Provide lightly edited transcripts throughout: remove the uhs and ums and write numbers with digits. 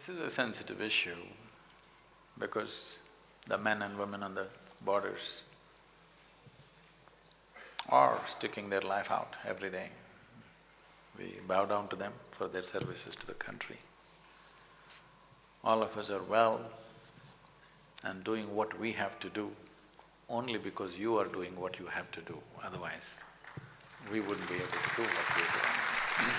This is a sensitive issue because the men and women on the borders are sticking their life out every day. We bow down to them for their services to the country. All of us are well and doing what we have to do only because you are doing what you have to do, otherwise we wouldn't be able to do what we're doing.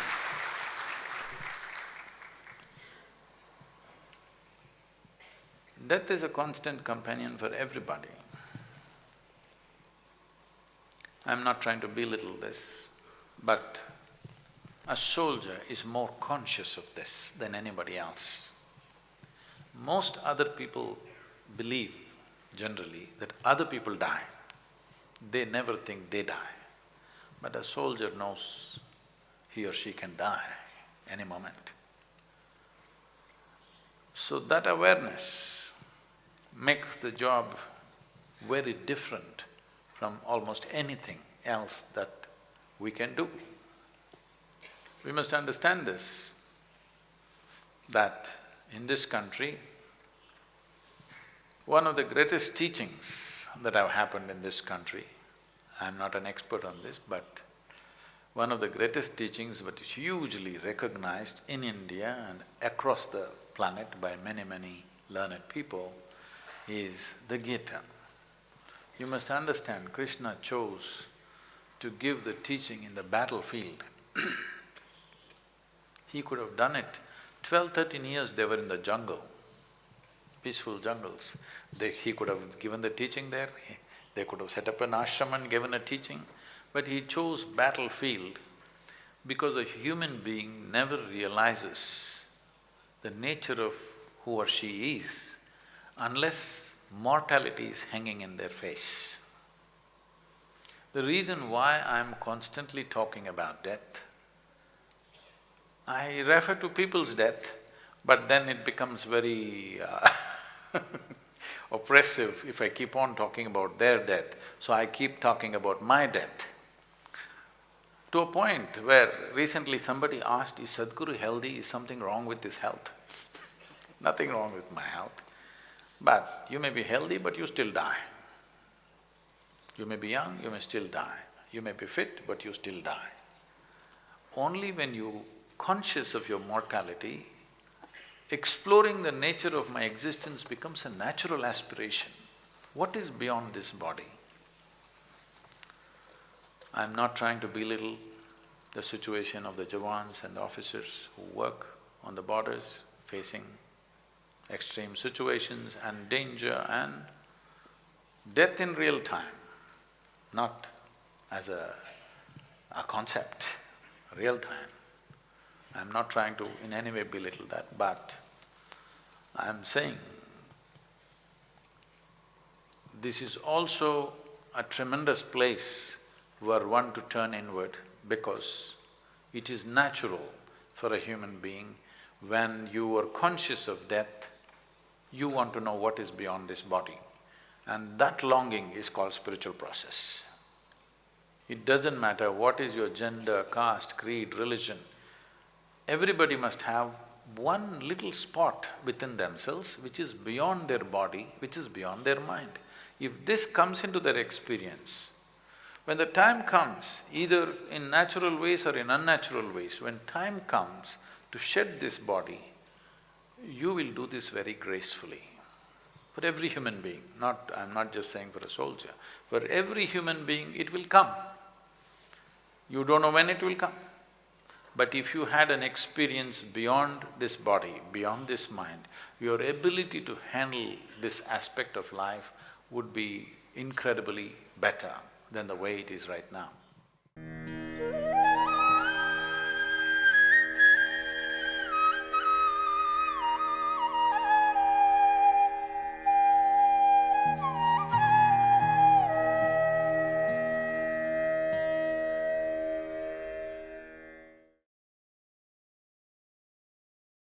Death is a constant companion for everybody. I'm not trying to belittle this, but a soldier is more conscious of this than anybody else. Most other people believe generally that other people die. They never think they die. But a soldier knows he or she can die any moment. So that awareness makes the job very different from almost anything else that we can do. We must understand this, that in this country, one of the greatest teachings that have happened in this country, I'm not an expert on this, but one of the greatest teachings that is hugely recognized in India and across the planet by many, many learned people is the Gita. You must understand, Krishna chose to give the teaching in the battlefield. He could have done it. 12, 13 years they were in the jungle, peaceful jungles. He could have given the teaching there, they could have set up an ashram and given a teaching, but he chose battlefield because a human being never realizes the nature of who or she is unless mortality is hanging in their face. The reason why I'm constantly talking about death, I refer to people's death, but then it becomes very oppressive if I keep on talking about their death, so I keep talking about my death. To a point where recently somebody asked, is Sadhguru healthy, is something wrong with his health? Nothing wrong with my health. But you may be healthy, but you still die. You may be young, you may still die. You may be fit, but you still die. Only when you're conscious of your mortality, exploring the nature of my existence becomes a natural aspiration. What is beyond this body? I'm not trying to belittle the situation of the Jawans and the officers who work on the borders, facing extreme situations and danger and death in real time, not as a concept, real time. I'm not trying to in any way belittle that, but I'm saying this is also a tremendous place where one to turn inward, because it is natural for a human being, when you are conscious of death, you want to know what is beyond this body. And that longing is called spiritual process. It doesn't matter what is your gender, caste, creed, religion, everybody must have one little spot within themselves which is beyond their body, which is beyond their mind. If this comes into their experience, when the time comes, either in natural ways or in unnatural ways, when time comes to shed this body, you will do this very gracefully. For every human being, I'm not just saying for a soldier, for every human being it will come. You don't know when it will come. But if you had an experience beyond this body, beyond this mind, your ability to handle this aspect of life would be incredibly better than the way it is right now.